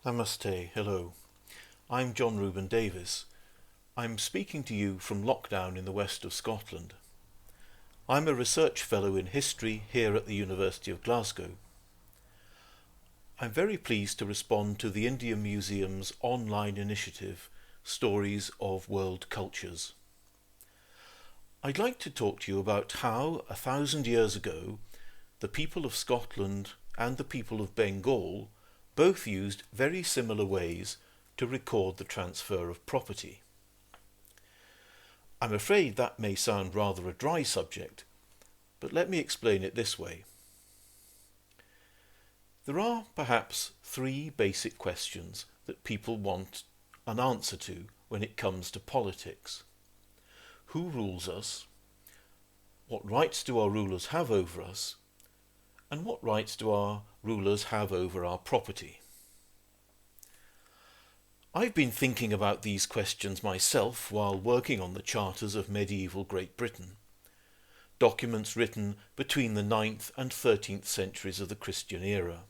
Namaste, hello. I'm John Reuben Davies. I'm speaking to you from lockdown in the west of Scotland. I'm a research fellow in history here at the University of Glasgow. I'm very pleased to respond to the India Museum's online initiative, Stories of World Cultures. I'd like to talk to you about how, 1,000 years ago, the people of Scotland and the people of Bengal both used very similar ways to record the transfer of property. I'm afraid that may sound rather a dry subject, but let me explain it this way. There are perhaps three basic questions that people want an answer to when it comes to politics. Who rules us? What rights do our rulers have over us? And what rights do our rulers have over our property? I've been thinking about these questions myself while working on the charters of medieval Great Britain, documents written between the 9th and 13th centuries of the Christian era.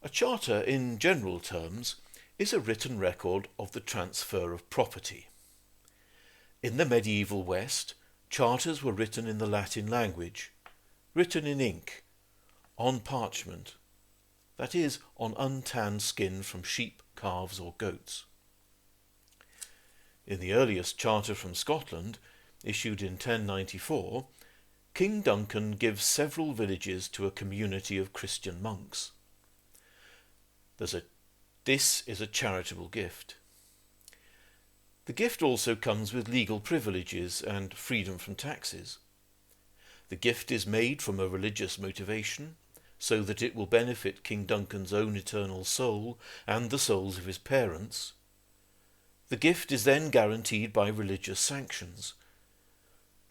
A charter, in general terms, is a written record of the transfer of property. In the medieval West, charters were written in the Latin language, written in ink, on parchment, that is, on untanned skin from sheep, calves or goats. In the earliest charter from Scotland, issued in 1094, King Duncan gives several villages to a community of Christian monks. This is a charitable gift. The gift also comes with legal privileges and freedom from taxes. The gift is made from a religious motivation, so that it will benefit King Duncan's own eternal soul and the souls of his parents. The gift is then guaranteed by religious sanctions.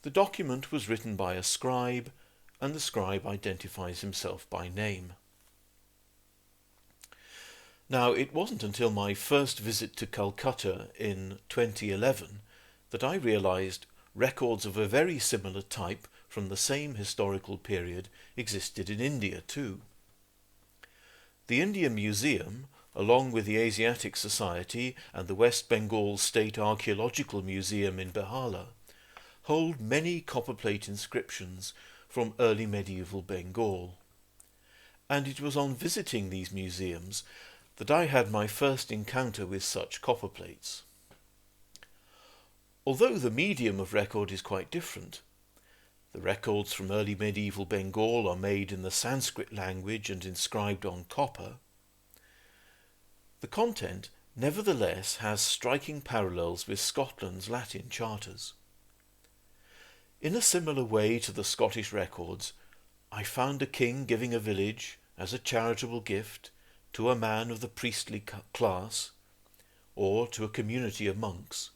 The document was written by a scribe, and the scribe identifies himself by name. Now, it wasn't until my first visit to Calcutta in 2011 that I realised records of a very similar type from the same historical period existed in India too. The India Museum, along with the Asiatic Society and the West Bengal State Archaeological Museum in Behala, hold many copperplate inscriptions from early medieval Bengal. And it was on visiting these museums that I had my first encounter with such copperplates. Although the medium of record is quite different, the records from early medieval Bengal are made in the Sanskrit language and inscribed on copper, the content nevertheless has striking parallels with Scotland's Latin charters. In a similar way to the Scottish records, I found a king giving a village as a charitable gift to a man of the priestly class, or to a community of monks.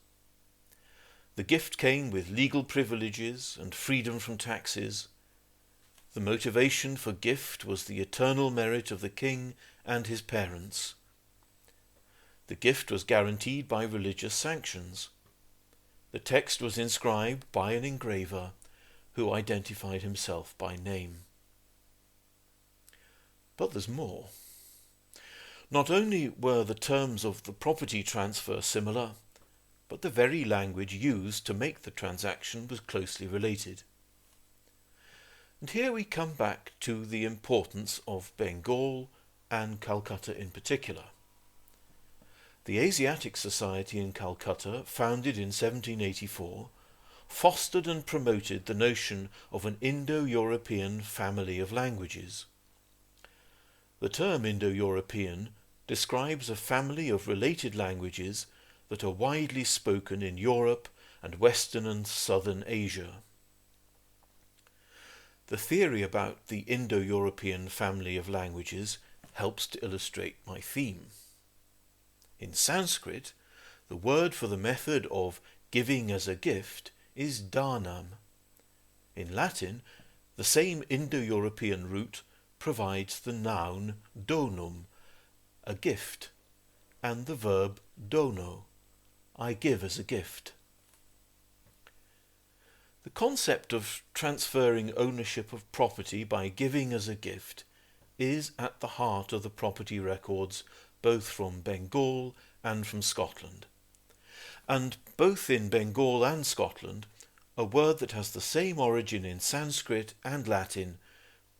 The gift came with legal privileges and freedom from taxes. The motivation for gift was the eternal merit of the king and his parents. The gift was guaranteed by religious sanctions. The text was inscribed by an engraver who identified himself by name. But there's more. Not only were the terms of the property transfer similar, but the very language used to make the transaction was closely related. And here we come back to the importance of Bengal and Calcutta in particular. The Asiatic Society in Calcutta, founded in 1784, fostered and promoted the notion of an Indo-European family of languages. The term Indo-European describes a family of related languages that are widely spoken in Europe and Western and Southern Asia. The theory about the Indo-European family of languages helps to illustrate my theme. In Sanskrit, the word for the method of giving as a gift is dhanam. In Latin, the same Indo-European root provides the noun donum, a gift, and the verb dono, I give as a gift. The concept of transferring ownership of property by giving as a gift is at the heart of the property records both from Bengal and from Scotland. And both in Bengal and Scotland, a word that has the same origin in Sanskrit and Latin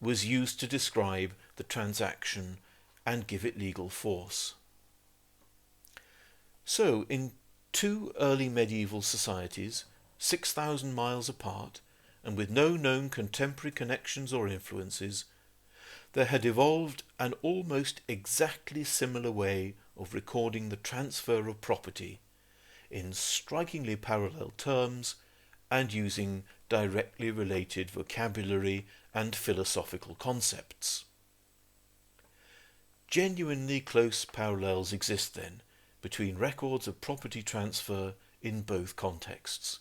was used to describe the transaction and give it legal force. So, in two early medieval societies, 6,000 miles apart, and with no known contemporary connections or influences, there had evolved an almost exactly similar way of recording the transfer of property in strikingly parallel terms and using directly related vocabulary and philosophical concepts. Genuinely close parallels exist then between records of property transfer in both contexts.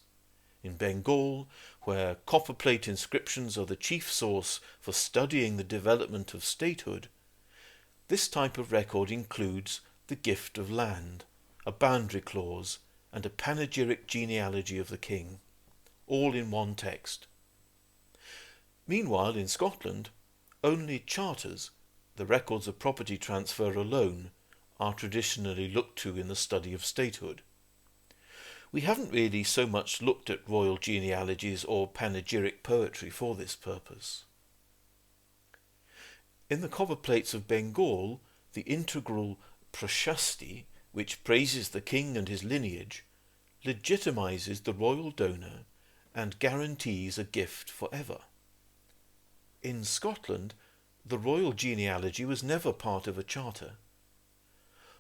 In Bengal, where copperplate inscriptions are the chief source for studying the development of statehood, this type of record includes the gift of land, a boundary clause, and a panegyric genealogy of the king, all in one text. Meanwhile, in Scotland, only charters, the records of property transfer alone, are traditionally looked to in the study of statehood. We haven't really so much looked at royal genealogies or panegyric poetry for this purpose. In the copperplates of Bengal, the integral prashasti, which praises the king and his lineage, legitimizes the royal donor and guarantees a gift forever. In Scotland, the royal genealogy was never part of a charter,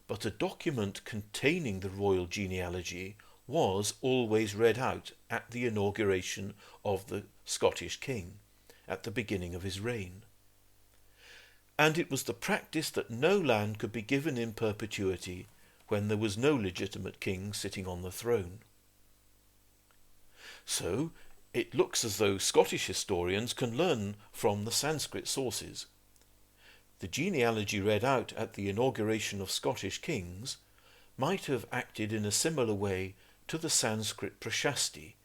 but a document containing the royal genealogy was always read out at the inauguration of the Scottish king at the beginning of his reign. And it was the practice that no land could be given in perpetuity when there was no legitimate king sitting on the throne. So, it looks as though Scottish historians can learn from the Sanskrit sources. The genealogy read out at the inauguration of Scottish kings might have acted in a similar way to the Sanskrit prashasti,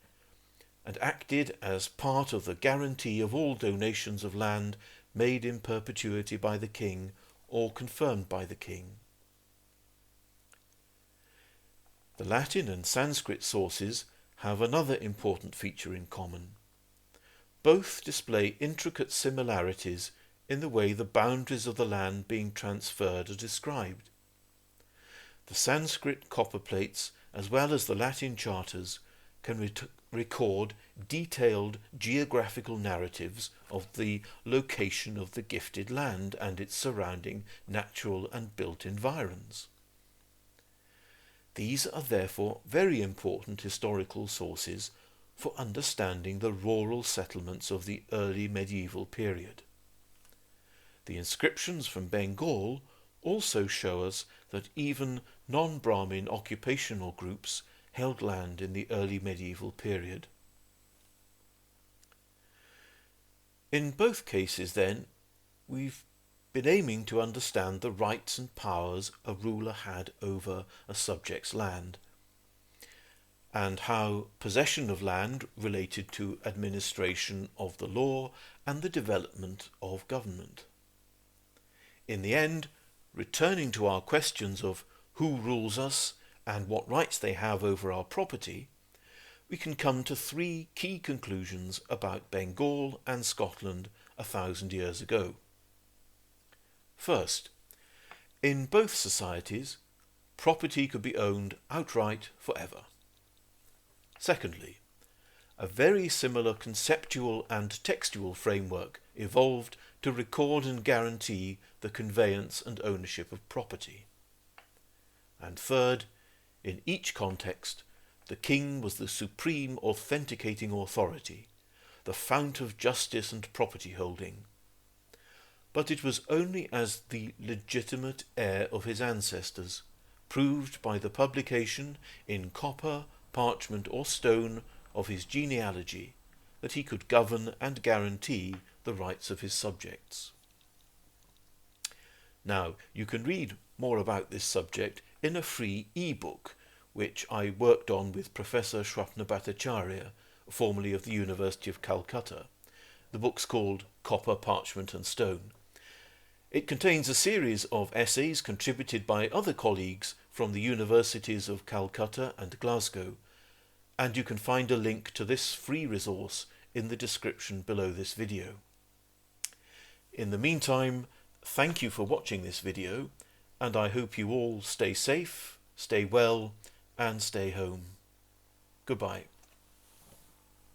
and acted as part of the guarantee of all donations of land made in perpetuity by the king or confirmed by the king. The Latin and Sanskrit sources have another important feature in common. Both display intricate similarities in the way the boundaries of the land being transferred are described. The Sanskrit copperplates, as well as the Latin charters, can record detailed geographical narratives of the location of the gifted land and its surrounding natural and built environs. These are therefore very important historical sources for understanding the rural settlements of the early medieval period. The inscriptions from Bengal also show us that even non-Brahmin occupational groups held land in the early medieval period. In both cases, then, we've been aiming to understand the rights and powers a ruler had over a subject's land, and how possession of land related to administration of the law and the development of government. In the end, returning to our questions of who rules us and what rights they have over our property, we can come to three key conclusions about Bengal and Scotland 1,000 years ago. First, in both societies, property could be owned outright forever. Secondly, a very similar conceptual and textual framework evolved to record and guarantee the conveyance and ownership of property. And third, in each context, the king was the supreme authenticating authority, the fount of justice and property holding. But it was only as the legitimate heir of his ancestors, proved by the publication in copper, parchment or stone of his genealogy, that he could govern and guarantee the rights of his subjects. Now, you can read more about this subject in a free e-book, which I worked on with Professor Swapna Bhattacharya, formerly of the University of Calcutta. The book's called Copper, Parchment and Stone. It contains a series of essays contributed by other colleagues from the universities of Calcutta and Glasgow, and you can find a link to this free resource in the description below this video. In the meantime, thank you for watching this video, and I hope you all stay safe, stay well, and stay home. Goodbye.